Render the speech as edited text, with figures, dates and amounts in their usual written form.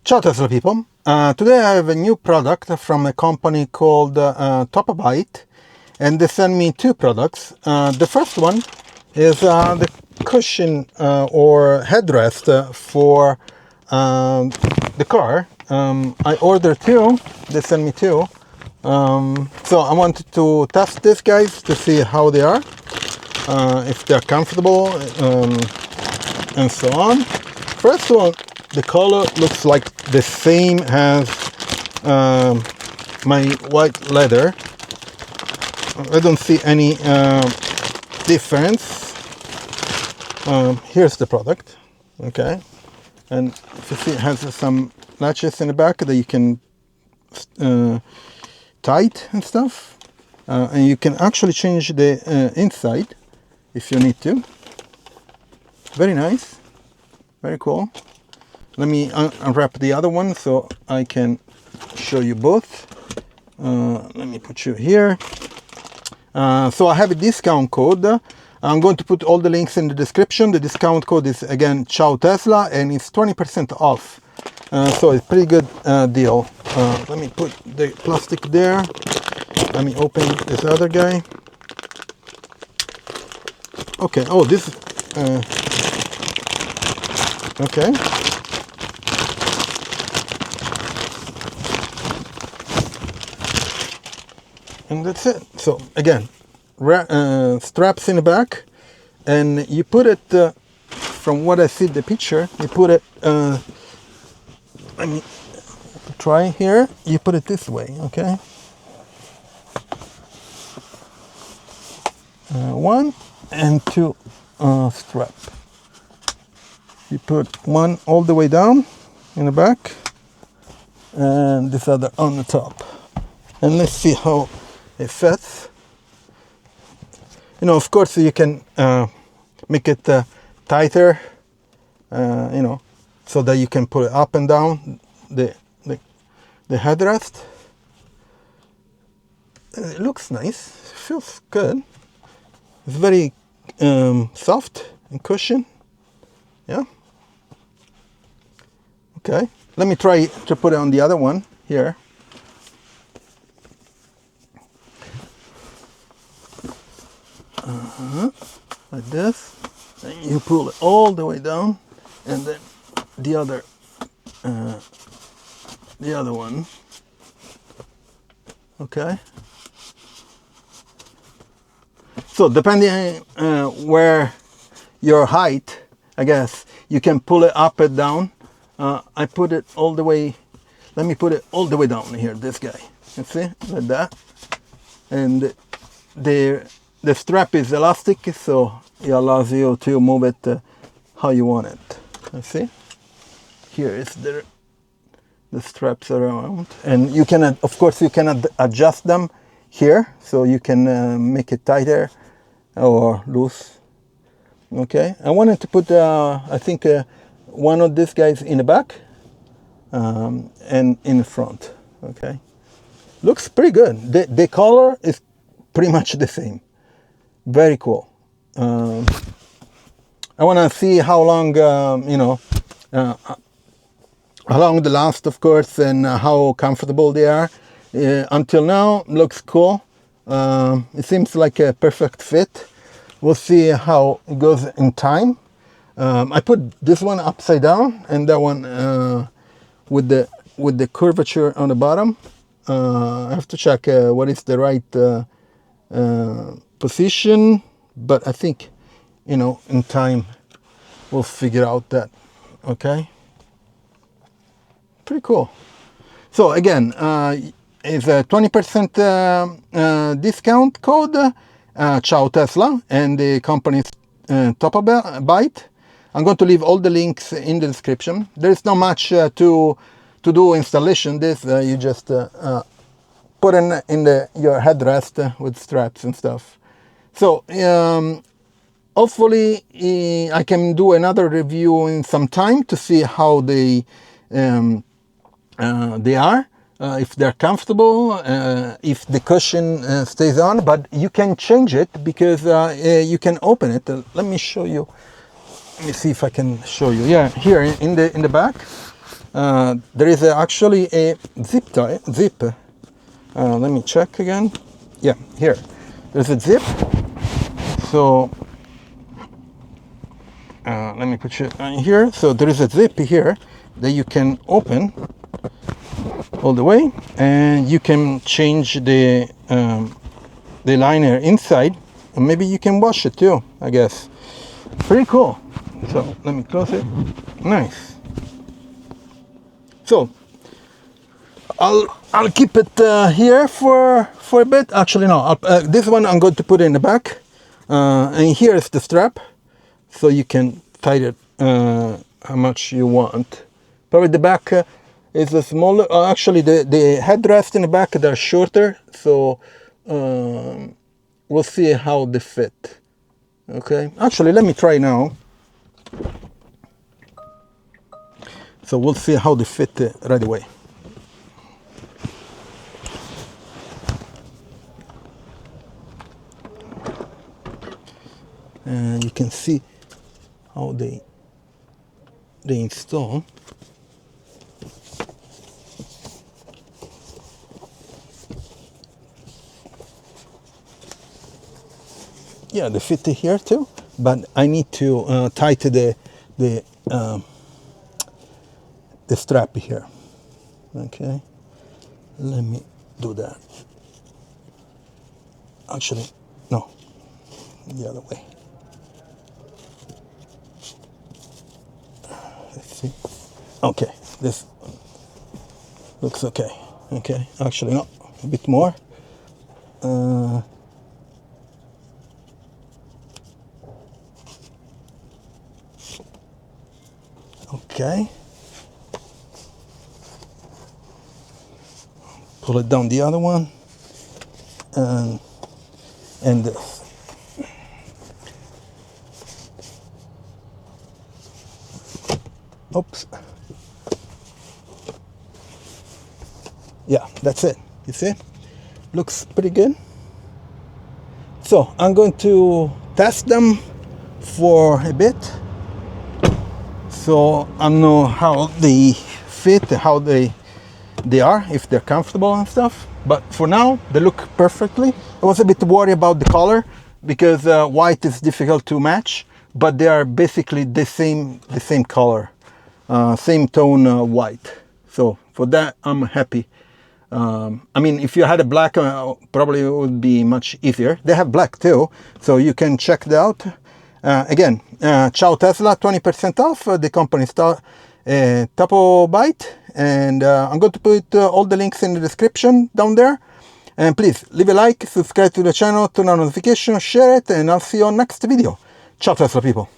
Ciao Tesla people, today I have a new product from a company called TOPABYTE, and they sent me two products. The first one is the cushion or headrest for the car. I ordered two, they sent me two, so I wanted to test these guys to see how they are, if they're comfortable, and so on. First one, the color looks like the same as my white leather. I don't see any difference. Here's the product, okay, and if you see, it has some latches in the back that you can tight and stuff, and you can actually change the inside if you need to. Very nice, very cool. Let me unwrap the other one so I can show you both. Let me put you here. So I have a discount code. I'm going to put all the links in the description. The discount code is again Ciao Tesla, and it's 20% off. So it's a pretty good deal. Let me put the plastic there. Let me open this other guy. Okay. Oh, this. Okay. And that's it. So again, straps in the back, and you put it, from what I see the picture, you put it, let me try here, you put it this way, okay? One and two strap. You put one all the way down in the back, and this other on the top. And let's see how it fits. You know, of course you can make it tighter, you know, so that you can put it up and down the headrest. It looks nice, it feels good. It's very soft and cushion. Yeah. Okay, let me try to put it on the other one here. Like this, and you pull it all the way down, and then the other one. Okay. So depending where your height, I guess you can pull it up and down. I put it all the way. Let me put it all the way down here. This guy, you see, like that, and the strap is elastic, so it allows you to move it how you want it. You see? Here is the straps around, and you can, of course, you can adjust them here, so you can make it tighter or loose. Okay, I wanted to put, I think, one of these guys in the back and in the front. Okay, looks pretty good. The color is pretty much the same. Very cool. I want to see how long, you know, how long they last, of course, and how comfortable they are. Until now, looks cool. It seems like a perfect fit. We'll see how it goes in time. I put this one upside down, and that one with the curvature on the bottom. I have to check what is the right position, but I think, you know, in time we'll figure out that. Okay, pretty cool. So again, it's a 20% discount code, Ciao Tesla, and the company's TOPABYTE. I'm going to leave all the links in the description. There's not much to do installation. This you just put in your headrest with straps and stuff. So hopefully I can do another review in some time to see how they are, if they're comfortable, if the cushion stays on. But you can change it because you can open it. Let me show you. Let me see if I can show you. Yeah, here in the back, There is actually a zip tie. Let me check again. Yeah, here. There's a zip. So let me put it here. So there is a zip here that you can open all the way, and you can change the liner inside, and maybe you can wash it too, I guess. Pretty cool. So let me close it. Nice. So I'll keep it here for a bit. Actually, no. This one I'm going to put in the back, and here is the strap, so you can tighten it how much you want. Probably the back is a smaller. Actually, the headrest in the back, they're shorter, so we'll see how they fit. Okay. Actually, let me try now. So we'll see how they fit right away. And you can see how they install. Yeah, they fit here too, but I need to tighten the strap here. Okay, let me do that. Actually, no, the other way. Let's see. Okay, this looks okay. Okay, actually, no, a bit more. Okay. Pull it down the other one, and this. Oops. Yeah, that's it. You see? Looks pretty good. So I'm going to test them for a bit, so I know how they fit, how they are, if they're comfortable and stuff. But for now, they look perfectly. I was a bit worried about the color because white is difficult to match, but they are basically the same color, same tone white. So for that, I'm happy. I mean, if you had a black, probably it would be much easier. They have black too, so you can check that out. Again, ciao Tesla, 20% off. The company is TOPABYTE, and I'm going to put all the links in the description down there. And please leave a like, subscribe to the channel, turn on notifications, share it, and I'll see you on next video. Ciao Tesla people.